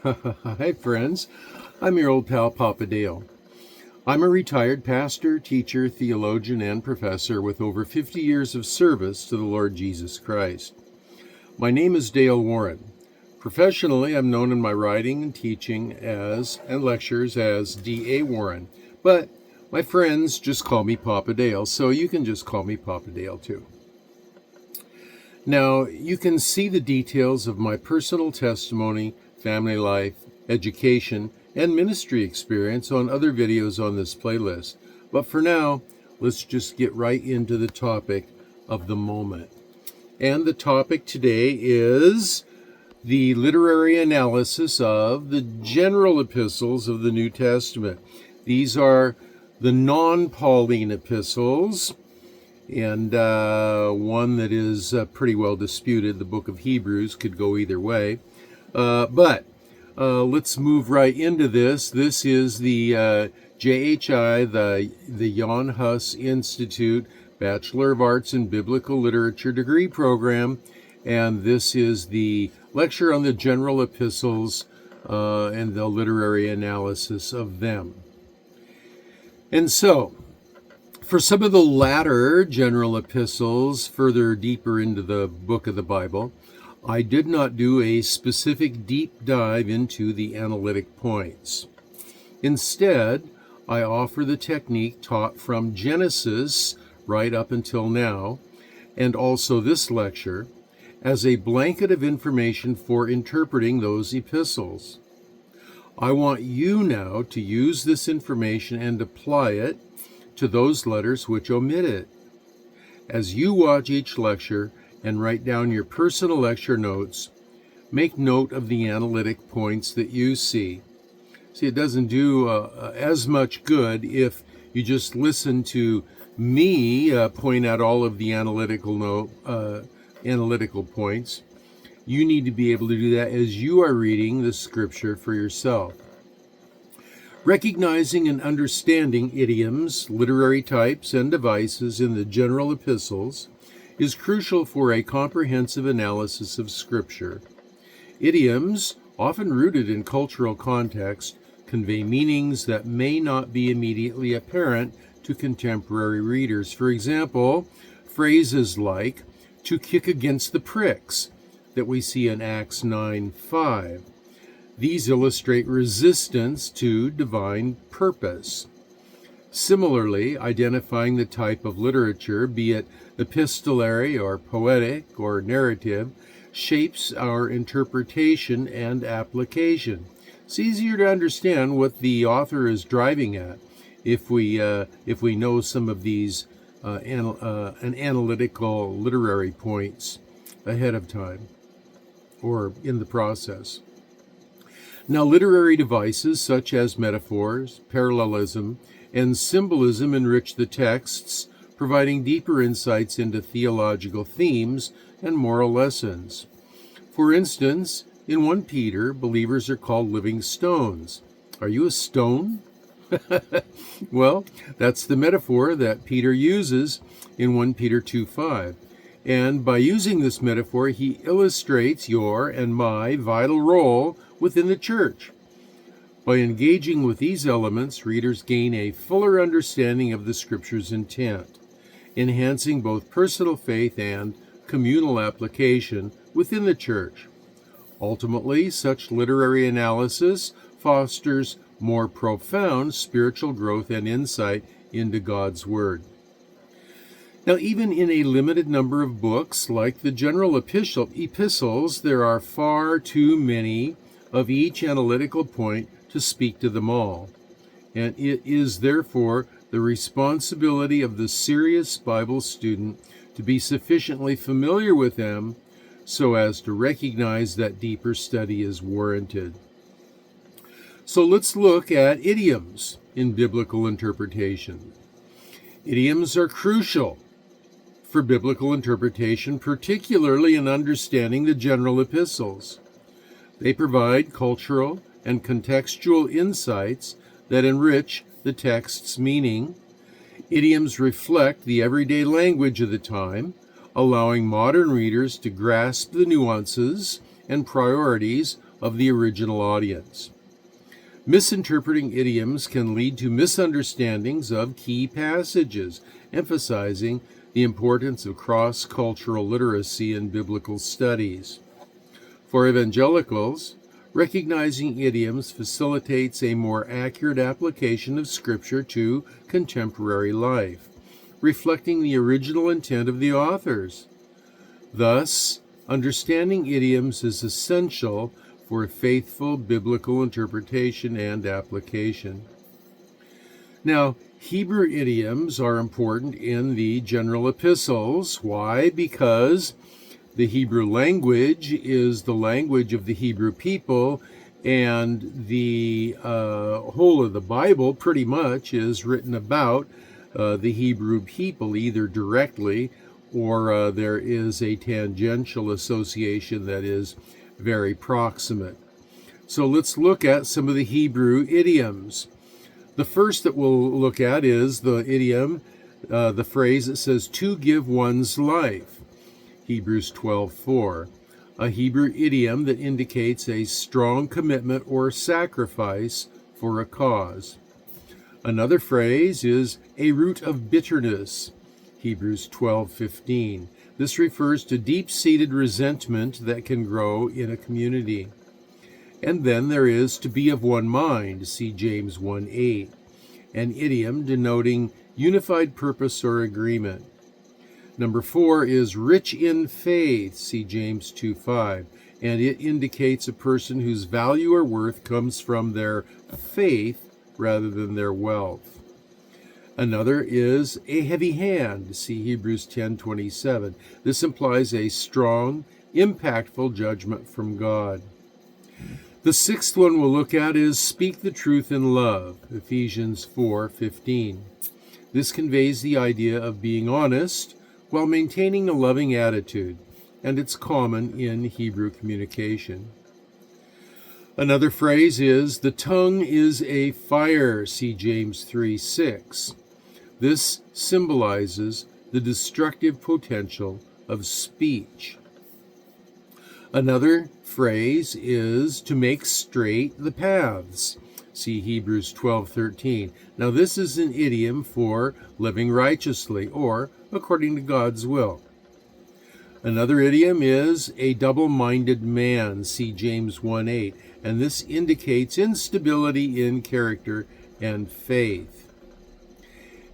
Hi friends, I'm your old pal Papa Dale. I'm a retired pastor, teacher, theologian, and professor with over 50 years of service to the Lord Jesus Christ. My name is Dale Warren. Professionally, I'm known in my writing and teaching and lectures as D.A. Warren, but my friends just call me Papa Dale, so you can just call me Papa Dale too. Now, you can see the details of my personal testimony, family life, education, and ministry experience on other videos on this playlist. But for now, let's just get right into the topic of the moment. And the topic today is the literary analysis of the general epistles of the New Testament. These are the non-Pauline epistles, and one that is pretty well disputed, the book of Hebrews, could go either way. But let's move right into this. This is the JHI, the Jan Hus Institute Bachelor of Arts in Biblical Literature degree program, and this is the lecture on the general epistles and the literary analysis of them. And so, for some of the latter general epistles, further deeper into the book of the Bible, I did not do a specific deep dive into the analytic points. Instead, I offer the technique taught from Genesis right up until now, and also this lecture, as a blanket of information for interpreting those epistles. I want you now to use this information and apply it to those letters which omit it. As you watch each lecture and write down your personal lecture notes, make note of the analytic points that you see. See, it doesn't do as much good if you just listen to me point out all of the analytical points. You need to be able to do that as you are reading the scripture for yourself. Recognizing and understanding idioms, literary types, and devices in the general epistles is crucial for a comprehensive analysis of Scripture. Idioms, often rooted in cultural context, convey meanings that may not be immediately apparent to contemporary readers. For example, phrases like "to kick against the pricks" that we see in Acts 9:5. These illustrate resistance to divine purpose. Similarly, identifying the type of literature, be it epistolary or poetic or narrative, shapes our interpretation and application. It's easier to understand what the author is driving at if we know some of these analytical literary points ahead of time or in the process. Now, literary devices such as metaphors, parallelism, and symbolism enrich the texts, providing deeper insights into theological themes and moral lessons. For instance, in 1 Peter, believers are called living stones. Are you a stone? Well, that's the metaphor that Peter uses in 1 Peter 2:5. And by using this metaphor, he illustrates your and my vital role within the church. By engaging with these elements, readers gain a fuller understanding of the Scripture's intent, enhancing both personal faith and communal application within the church. Ultimately, such literary analysis fosters more profound spiritual growth and insight into God's Word. Now, even in a limited number of books, like the general epistles, there are far too many of each analytical point to speak to them all. And it is therefore the responsibility of the serious Bible student to be sufficiently familiar with them so as to recognize that deeper study is warranted. So let's look at idioms in biblical interpretation. Idioms are crucial for biblical interpretation, particularly in understanding the general epistles. They provide cultural and contextual insights that enrich the text's meaning. Idioms reflect the everyday language of the time, allowing modern readers to grasp the nuances and priorities of the original audience. Misinterpreting idioms can lead to misunderstandings of key passages, emphasizing the importance of cross-cultural literacy in biblical studies. For evangelicals, recognizing idioms facilitates a more accurate application of Scripture to contemporary life, reflecting the original intent of the authors. Thus, understanding idioms is essential for faithful biblical interpretation and application. Now, Hebrew idioms are important in the general epistles. Why? Because the Hebrew language is the language of the Hebrew people, and the whole of the Bible pretty much is written about the Hebrew people, either directly or there is a tangential association that is very proximate. So let's look at some of the Hebrew idioms. The first that we'll look at is the idiom, the phrase that says, to give one's life. Hebrews 12:4, a Hebrew idiom that indicates a strong commitment or sacrifice for a cause. Another phrase is a root of bitterness. Hebrews 12:15. This refers to deep-seated resentment that can grow in a community. And then there is to be of one mind, see James 1:8, an idiom denoting unified purpose or agreement. Number 4 is rich in faith, see James 2:5, and it indicates a person whose value or worth comes from their faith rather than their wealth. Another is a heavy hand, see Hebrews 10:27. This implies a strong, impactful judgment from God. The sixth one we'll look at is speak the truth in love, Ephesians 4:15. This conveys the idea of being honest while maintaining a loving attitude, and it's common in Hebrew communication. Another phrase is, the tongue is a fire, see James 3:6. This symbolizes the destructive potential of speech. Another phrase is to make straight the paths, see Hebrews 12:13. Now this is an idiom for living righteously, or according to God's will. Another idiom is a double-minded man, see James 1:8, and this indicates instability in character and faith.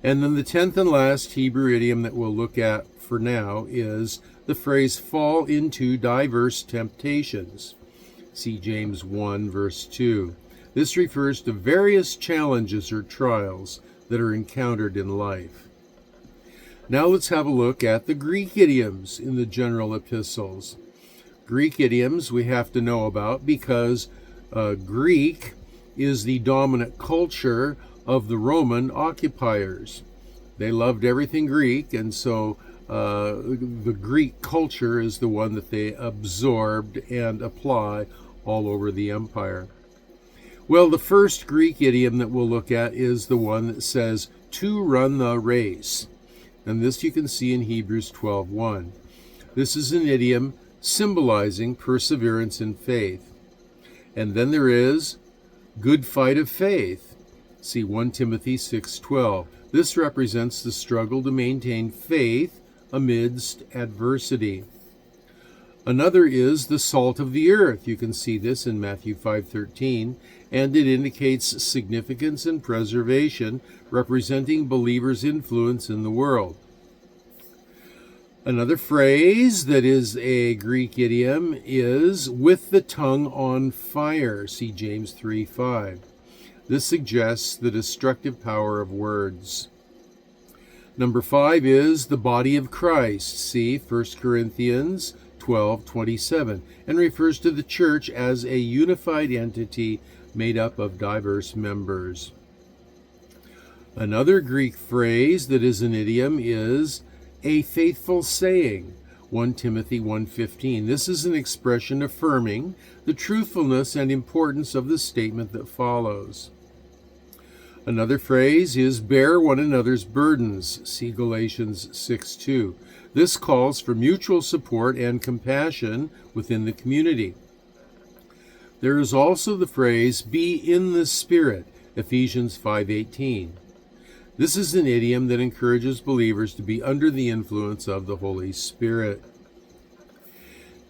And then the 10th and last Hebrew idiom that we'll look at for now is the phrase fall into diverse temptations, see James 1 verse 2. This refers to various challenges or trials that are encountered in life. Now let's have a look at the Greek idioms in the general epistles. Greek idioms we have to know about because Greek is the dominant culture of the Roman occupiers. They loved everything Greek, and so the Greek culture is the one that they absorbed and apply all over the empire. Well, the first Greek idiom that we'll look at is the one that says, to run the race. And this you can see in Hebrews 12:1. This is an idiom symbolizing perseverance in faith. And then there is good fight of faith. See 1 Timothy 6:12. This represents the struggle to maintain faith amidst adversity. Another is the salt of the earth. You can see this in Matthew 5:13, and it indicates significance and preservation, representing believers' influence in the world. Another phrase that is a Greek idiom is with the tongue on fire. See James 3:5. This suggests the destructive power of words. Number 5 is the body of Christ. See 1 Corinthians 12:27, and refers to the church as a unified entity made up of diverse members. Another Greek phrase that is an idiom is a faithful saying, 1 Timothy 1:15. This is an expression affirming the truthfulness and importance of the statement that follows. Another phrase is bear one another's burdens, see Galatians 6:2. This calls for mutual support and compassion within the community. There is also the phrase, be in the Spirit, Ephesians 5:18. This is an idiom that encourages believers to be under the influence of the Holy Spirit.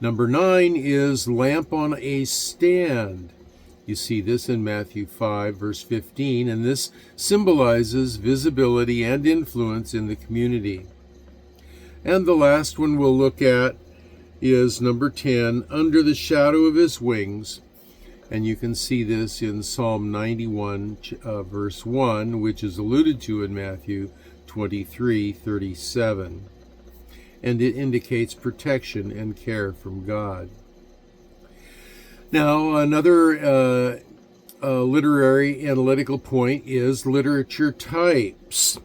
Number 9 is lamp on a stand. You see this in Matthew 5, verse 15, and this symbolizes visibility and influence in the community. And the last one we'll look at is number 10, under the shadow of his wings. And you can see this in Psalm 91, verse 1, which is alluded to in Matthew 23:37. And it indicates protection and care from God. Now, another literary analytical point is literature types.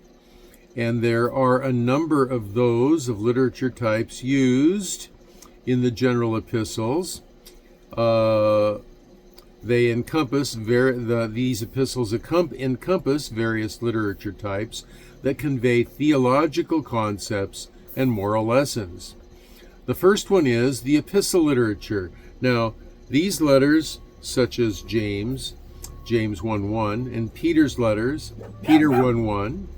And there are a number of those of literature types used in the general epistles. They encompass these epistles encompass various literature types that convey theological concepts and moral lessons. The first one is the epistle literature. Now, these letters, such as James 1:1, and Peter's letters, Peter 1:1.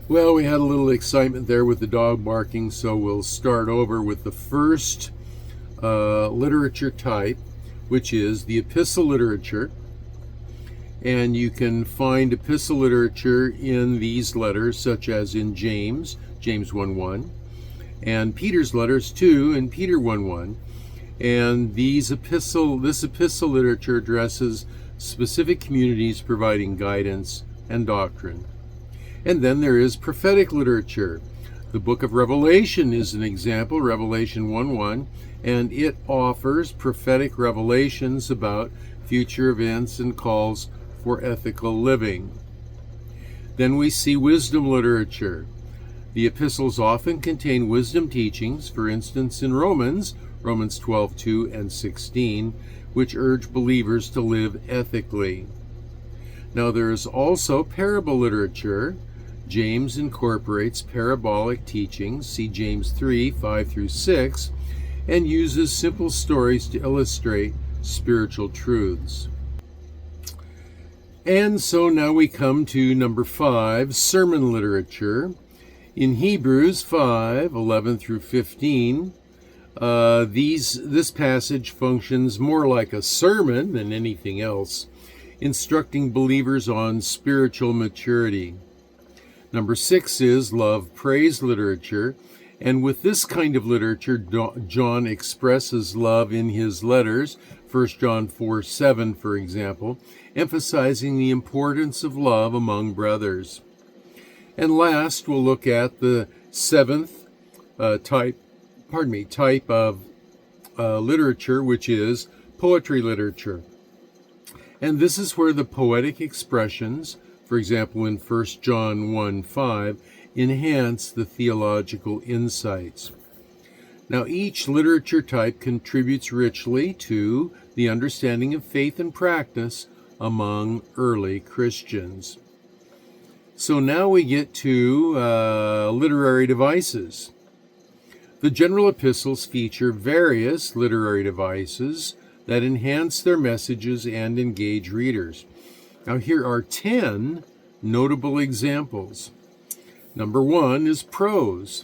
Well, we had a little excitement there with the dog barking, so we'll start over with the first literature type, which is the epistle literature. And you can find epistle literature in these letters, such as in James 1:1, and Peter's letters too, in Peter 1:1. And this epistle literature addresses specific communities providing guidance and doctrine. And then there is prophetic literature. The book of Revelation is an example, Revelation 1:1, and it offers prophetic revelations about future events and calls for ethical living. Then we see wisdom literature. The epistles often contain wisdom teachings, for instance in Romans 12:2 and 16, which urge believers to live ethically. Now there is also parable literature. James incorporates parabolic teachings, see James 3:5-6, and uses simple stories to illustrate spiritual truths. And so now we come to number 5, sermon literature. In Hebrews 5:11-15, this passage functions more like a sermon than anything else, instructing believers on spiritual maturity. Number 6 is love praise literature, and with this kind of literature, John expresses love in his letters, 1 John 4:7, for example, emphasizing the importance of love among brothers. And last, we'll look at the 7th type of literature, which is poetry literature. And this is where the poetic expressions, for example in 1 John 1:5, enhance the theological insights. Now, each literature type contributes richly to the understanding of faith and practice among early Christians. So now we get to literary devices. The general epistles feature various literary devices that enhance their messages and engage readers. Now here are 10 notable examples. Number 1 is prose.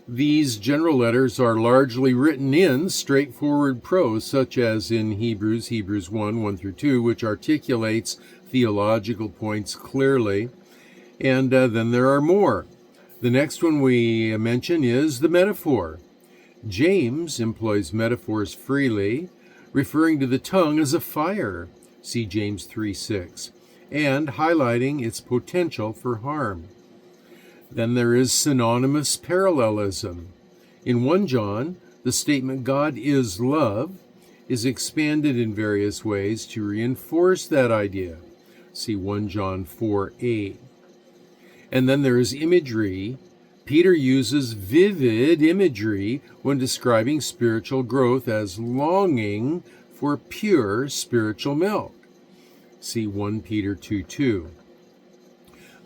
These general letters are largely written in straightforward prose, such as in Hebrews 1:1-2, which articulates theological points clearly. And then there are more. The next one we mention is the metaphor. James employs metaphors freely, referring to the tongue as a fire, see James 3:6, and highlighting its potential for harm. Then there is synonymous parallelism. In 1 John, the statement God is love is expanded in various ways to reinforce that idea. See 1 John 4:8. And then there is imagery. Peter uses vivid imagery when describing spiritual growth as longing for pure spiritual milk. See 1 Peter 2:2.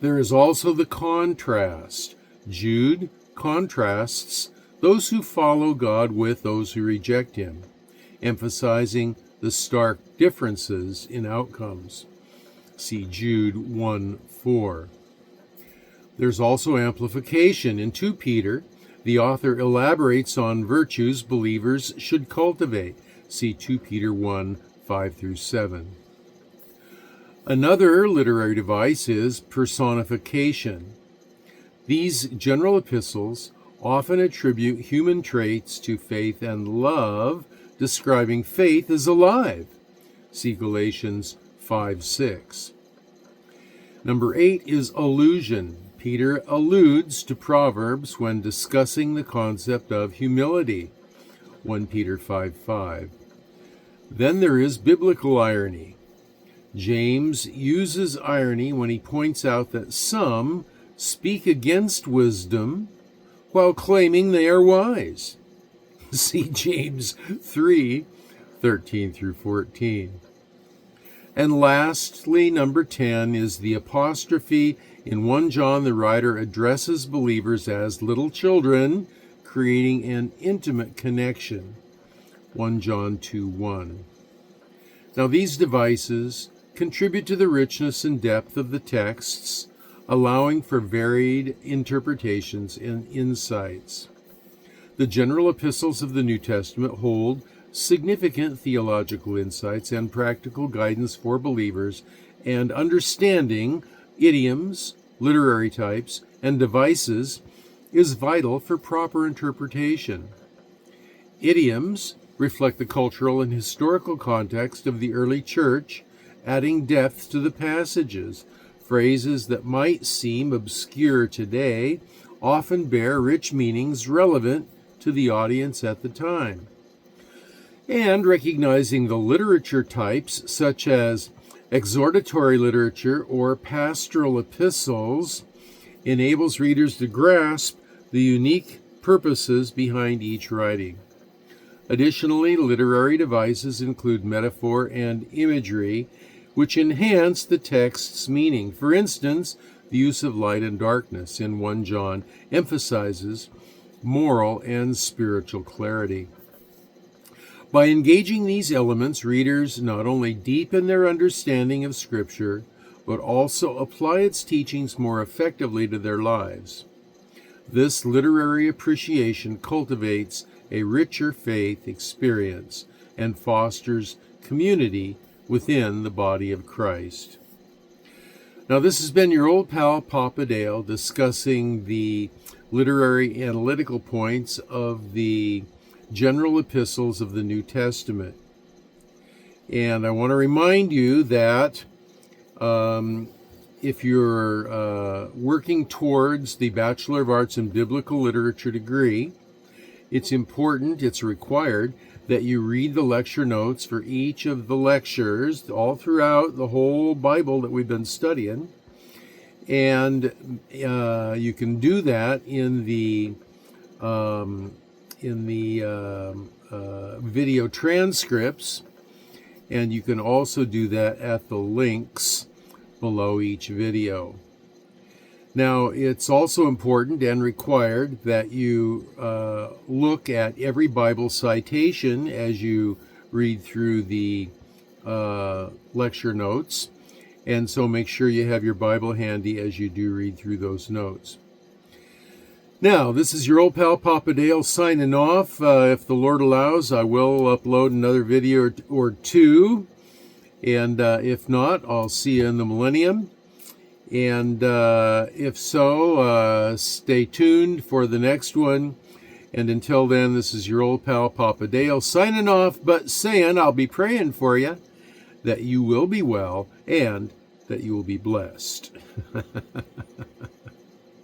There is also the contrast. Jude contrasts those who follow God with those who reject him, emphasizing the stark differences in outcomes. See Jude 1:4. There's also amplification. In 2 Peter, the author elaborates on virtues believers should cultivate. See 2 Peter 1:5-7. Another literary device is personification. These general epistles often attribute human traits to faith and love, describing faith as alive. See Galatians 5:6. Number 8 is allusion. Peter alludes to Proverbs when discussing the concept of humility. 1 Peter 5:5. Then there is biblical irony. James uses irony when he points out that some speak against wisdom while claiming they are wise. See James 3:13-14. And lastly, number 10 is the apostrophe. In 1 John, the writer addresses believers as little children, creating an intimate connection. 1 John 2:1. Now, these devices contribute to the richness and depth of the texts, allowing for varied interpretations and insights. The general epistles of the New Testament hold significant theological insights and practical guidance for believers, and understanding idioms, literary types, and devices is vital for proper interpretation. Idioms reflect the cultural and historical context of the early church, adding depth to the passages. Phrases that might seem obscure today often bear rich meanings relevant to the audience at the time. And recognizing the literature types, such as exhortatory literature or pastoral epistles, enables readers to grasp the unique purposes behind each writing. Additionally, literary devices include metaphor and imagery, which enhance the text's meaning. For instance, the use of light and darkness in 1 John emphasizes moral and spiritual clarity. By engaging these elements, readers not only deepen their understanding of Scripture, but also apply its teachings more effectively to their lives. This literary appreciation cultivates a richer faith experience and fosters community within the body of Christ. Now, this has been your old pal Papa Dale discussing the literary analytical points of the general epistles of the New Testament. And I want to remind you that if you're working towards the Bachelor of Arts in Biblical Literature degree, it's important, it's required, that you read the lecture notes for each of the lectures all throughout the whole Bible that we've been studying. And you can do that in the video transcripts, and you can also do that at the links below each video. Now, it's also important and required that you look at every Bible citation as you read through the lecture notes, and so make sure you have your Bible handy as you do read through those notes. Now, this is your old pal Papa Dale signing off. If the Lord allows, I will upload another video or two, and if not, I'll see you in the millennium. And if so, stay tuned for the next one. And until then, this is your old pal Papa Dale signing off, but saying I'll be praying for you that you will be well and that you will be blessed.